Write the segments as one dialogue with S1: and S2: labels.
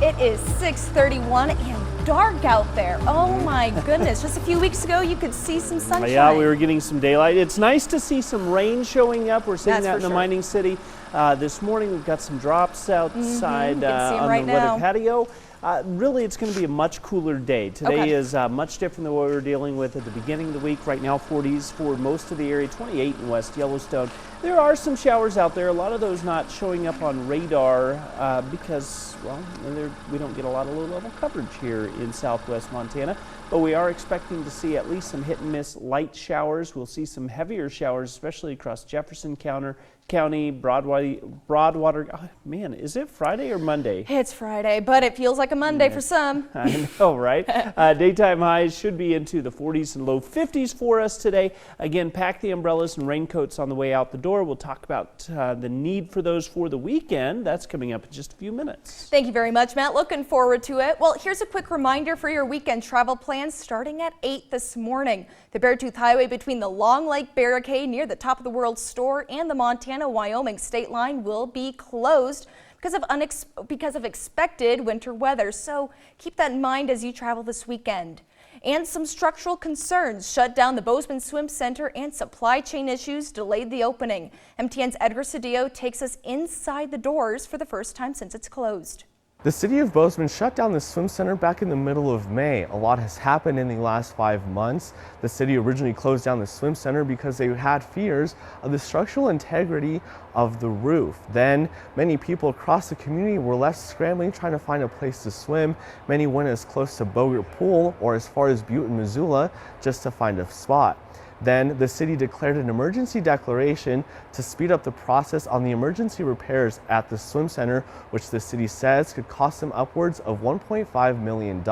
S1: It is 6:31 and dark out there. Oh my goodness. Just a few weeks ago, you could see some sunshine.
S2: Yeah, we were getting some daylight. It's nice to see some rain showing up. We're seeing that in the mining city. This morning, we've got some drops outside on the weather patio. Really, it's going to be a much cooler day. Today is much different than what we were dealing with at the beginning of the week. Right now, 40s for most of the area, 28 in West Yellowstone. There are some showers out there, a lot of those not showing up on radar because, well, we don't get a lot of low-level coverage here in southwest Montana. But we are expecting to see at least some hit-and-miss light showers. We'll see some heavier showers, especially across Jefferson County, Broadwater. Oh, man, is it Friday or Monday?
S1: It's Friday, but it feels like a Monday for some.
S2: I know, right? Daytime highs should be into the 40s and low 50s for us today. Again, pack the umbrellas and raincoats on the way out the door. We'll talk about the need for those for the weekend. That's coming up in just a few minutes.
S1: Thank you very much, Matt. Looking forward to it. Well, here's a quick reminder for your weekend travel plans starting at 8 this morning. The Beartooth Highway between the Long Lake Barricade near the Top of the World store and the Montana-Wyoming state line will be closed because of expected winter weather. So keep that in mind as you travel this weekend. And some structural concerns shut down the Bozeman Swim Center, and supply chain issues delayed the opening. MTN's Edgar Cedillo takes us inside the doors for the first time since it's closed.
S3: The city of Bozeman shut down the swim center back in the middle of May. A lot has happened in the last 5 months. The city originally closed down the swim center because they had fears of the structural integrity of the roof. Then many people across the community were left scrambling trying to find a place to swim. Many went as close to Bogert Pool or as far as Butte and Missoula just to find a spot. Then the city declared an emergency declaration to speed up the process on the emergency repairs at the swim center, which the city says could cost them upwards of $1.5 million.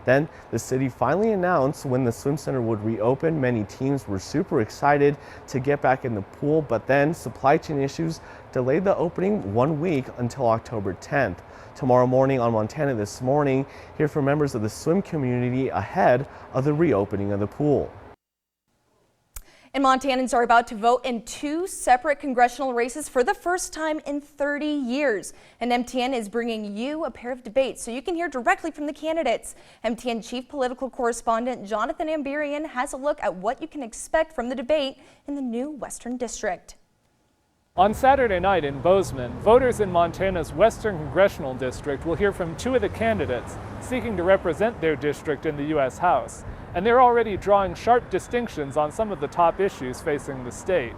S3: Then the city finally announced when the swim center would reopen. Many teams were super excited to get back in the pool, but then supply chain issues delayed the opening 1 week until October 10th. Tomorrow morning on Montana This Morning, hear from members of the swim community ahead of the reopening of the pool.
S1: And Montanans are about to vote in 2 separate congressional races for the first time in 30 years. And MTN is bringing you a pair of debates so you can hear directly from the candidates. MTN Chief Political Correspondent Jonathan Amberian has a look at what you can expect from the debate in the new Western District.
S4: On Saturday night in Bozeman, voters in Montana's Western Congressional District will hear from 2 of the candidates seeking to represent their district in the U.S. House. And they're already drawing sharp distinctions on some of the top issues facing the state.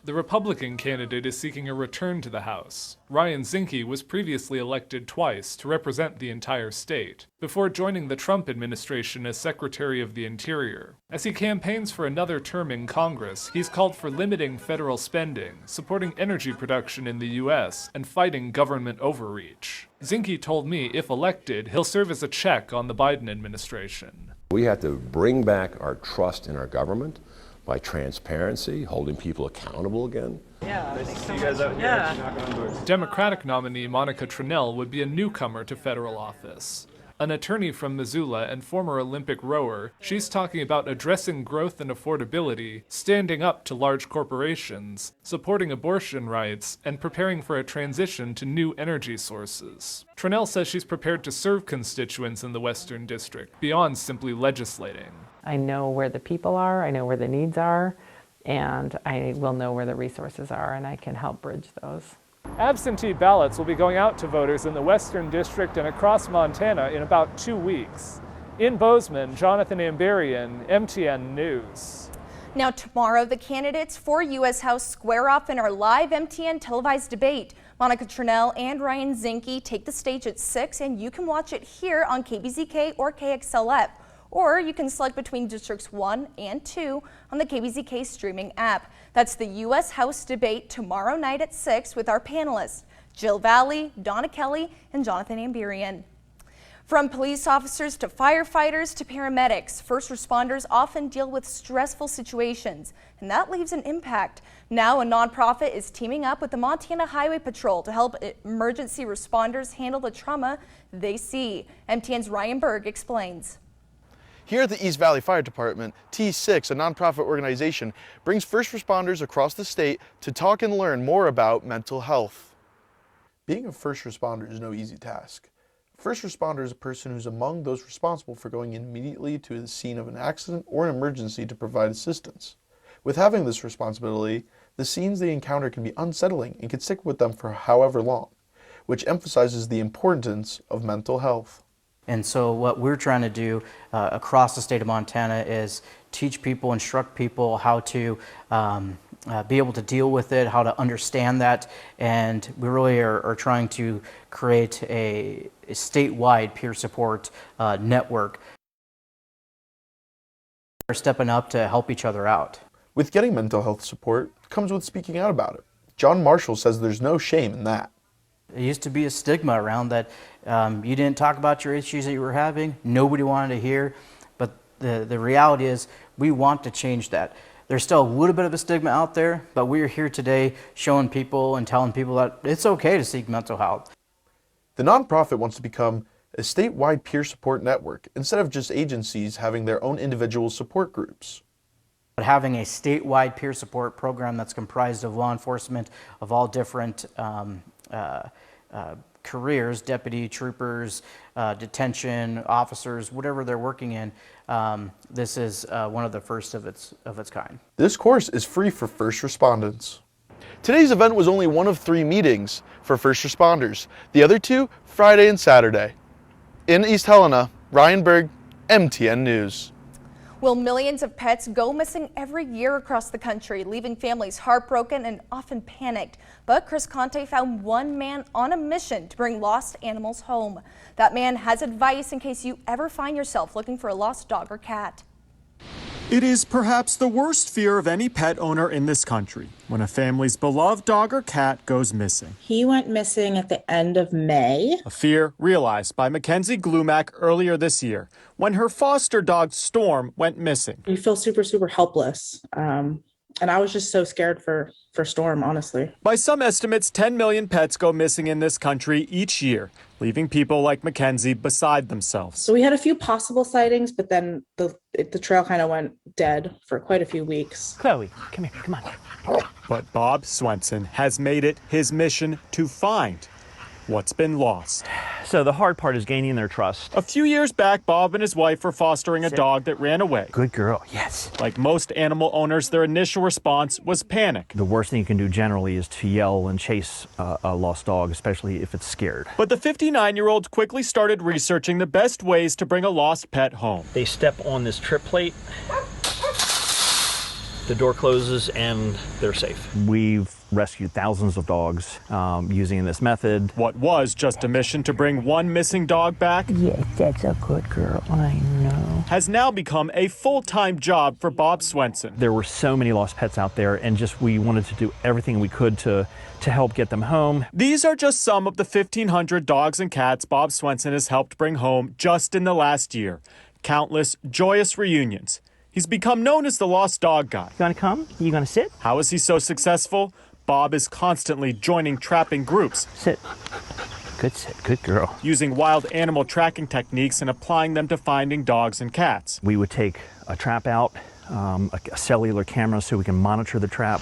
S4: The Republican candidate is seeking a return to the House. Ryan Zinke was previously elected twice to represent the entire state, before joining the Trump administration as Secretary of the Interior. As he campaigns for another term in Congress, he's called for limiting federal spending, supporting energy production in the U.S., and fighting government overreach. Zinke told me if elected, he'll serve as a check on the Biden administration.
S5: We have to bring back our trust in our government by transparency, holding people accountable again.
S4: Democratic nominee Monica Tranel would be a newcomer to federal office. An attorney from Missoula and former Olympic rower, she's talking about addressing growth and affordability, standing up to large corporations, supporting abortion rights, and preparing for a transition to new energy sources. Tranel says she's prepared to serve constituents in the Western District, beyond simply legislating.
S6: I know where the people are, I know where the needs are, and I will know where the resources are, and I can help bridge those.
S4: Absentee ballots will be going out to voters in the Western District and across Montana in about 2 weeks. In Bozeman, Jonathan Amberian, MTN News.
S1: Now tomorrow, the candidates for U.S. House square off in our live MTN televised debate. Monica Tranel and Ryan Zinke take the stage at 6, and you can watch it here on KBZK or KXLF. Or you can select between Districts 1 and 2 on the KBZK streaming app. That's the U.S. House debate tomorrow night at 6 with our panelists, Jill Valley, Donna Kelly, and Jonathan Amberian. From police officers to firefighters to paramedics, first responders often deal with stressful situations, and that leaves an impact. Now a nonprofit is teaming up with the Montana Highway Patrol to help emergency responders handle the trauma they see. MTN's Ryan Berg explains.
S7: Here at the East Valley Fire Department, T6, a nonprofit organization, brings first responders across the state to talk and learn more about mental health. Being a first responder is no easy task. A first responder is a person who's among those responsible for going immediately to the scene of an accident or an emergency to provide assistance. With having this responsibility, the scenes they encounter can be unsettling and can stick with them for however long, which emphasizes the importance of mental health.
S8: And so what we're trying to do across the state of Montana is teach people, instruct people how to be able to deal with it, how to understand that, and we really are trying to create a statewide peer support network. We're stepping up to help each other out.
S7: With getting mental health support comes with speaking out about it. John Marshall says there's no shame in that.
S8: There used to be a stigma around that you didn't talk about your issues that you were having, nobody wanted to hear, but the reality is we want to change that. There's still a little bit of a stigma out there, but we're here today showing people and telling people that it's okay to seek mental health.
S7: The nonprofit wants to become a statewide peer support network instead of just agencies having their own individual support groups.
S8: But having a statewide peer support program that's comprised of law enforcement of all different careers, deputy, troopers, detention, officers, whatever they're working in, this is one of the first of its kind.
S7: This course is free for first responders. Today's event was only one of 3 meetings for first responders. The other 2, Friday and Saturday. In East Helena, Ryan Berg, MTN News.
S1: Well, millions of pets go missing every year across the country, leaving families heartbroken and often panicked. But Chris Conte found one man on a mission to bring lost animals home. That man has advice in case you ever find yourself looking for a lost dog or cat.
S9: It is perhaps the worst fear of any pet owner in this country when a family's beloved dog or cat goes missing.
S10: He went missing at the end of May.
S9: A fear realized by Mackenzie Glumack earlier this year when her foster dog Storm went missing.
S10: You feel super helpless. And I was just so scared for Storm, honestly.
S9: By some estimates, 10 million pets go missing in this country each year, leaving people like Mackenzie beside themselves.
S10: So we had a few possible sightings, but then the trail kind of went dead for quite a few weeks.
S11: Chloe, come here, come on.
S9: But Bob Swenson has made it his mission to find what's been lost.
S11: So the hard part is gaining their trust.
S9: A few years back, Bob and his wife were fostering a dog that ran away.
S11: Good girl, yes.
S9: Like most animal owners, their initial response was panic.
S11: The worst thing you can do generally is to yell and chase a lost dog, especially if it's scared.
S9: But the 59-year-old quickly started researching the best ways to bring a lost pet home.
S11: They step on this trip plate, the door closes, and they're safe. We've rescued thousands of dogs using this method.
S9: What was just a mission to bring one missing dog back,
S12: yes, that's a good girl, I know,
S9: has now become a full-time job for Bob Swenson.
S11: There were so many lost pets out there, and we wanted to do everything we could to help get them home.
S9: These are just some of the 1,500 dogs and cats Bob Swenson has helped bring home just in the last year. Countless joyous reunions. He's become known as the lost dog guy.
S11: You gonna come? You gonna sit?
S9: How is he so successful? Bob is constantly joining trapping groups.
S11: Sit. Good girl.
S9: Using wild animal tracking techniques and applying them to finding dogs and cats.
S11: We would take a trap out, a cellular camera so we can monitor the trap.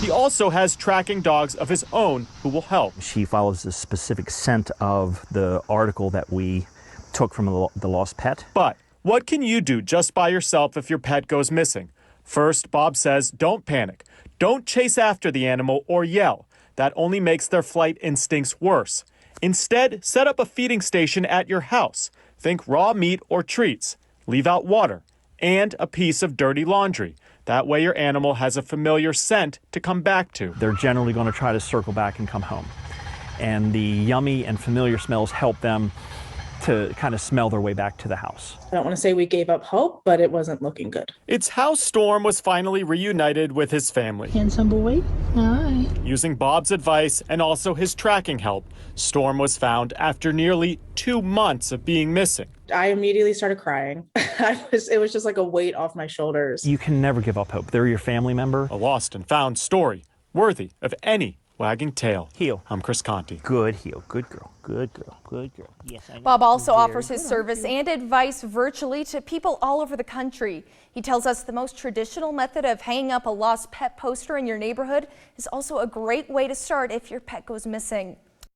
S9: He also has tracking dogs of his own who will help.
S11: She follows the specific scent of the article that we took from the lost pet.
S9: But what can you do just by yourself if your pet goes missing? First, Bob says, don't panic. Don't chase after the animal or yell. That only makes their flight instincts worse. Instead, set up a feeding station at your house. Think raw meat or treats. Leave out water and a piece of dirty laundry. That way your animal has a familiar scent to come back to.
S11: They're generally going to try to circle back and come home. And the yummy and familiar smells help them to kind of smell their way back to the house.
S10: I don't want to say we gave up hope, but it wasn't looking good.
S9: It's how Storm was finally reunited with his family.
S12: handsome boy. Hi.
S9: Using Bob's advice and also his tracking help, Storm was found after nearly 2 months of being missing.
S10: I immediately started crying. It was just like a weight off my shoulders.
S11: You can never give up hope. They're your family member.
S9: A lost and found story worthy of any wagging tail.
S11: Heel.
S9: I'm Chris Conti.
S11: Good heel. Good girl. Good girl. Good girl. Yes, I know.
S1: Bob also offers his service and advice virtually to people all over the country. He tells us the most traditional method of hanging up a lost pet poster in your neighborhood is also a great way to start if your pet goes missing.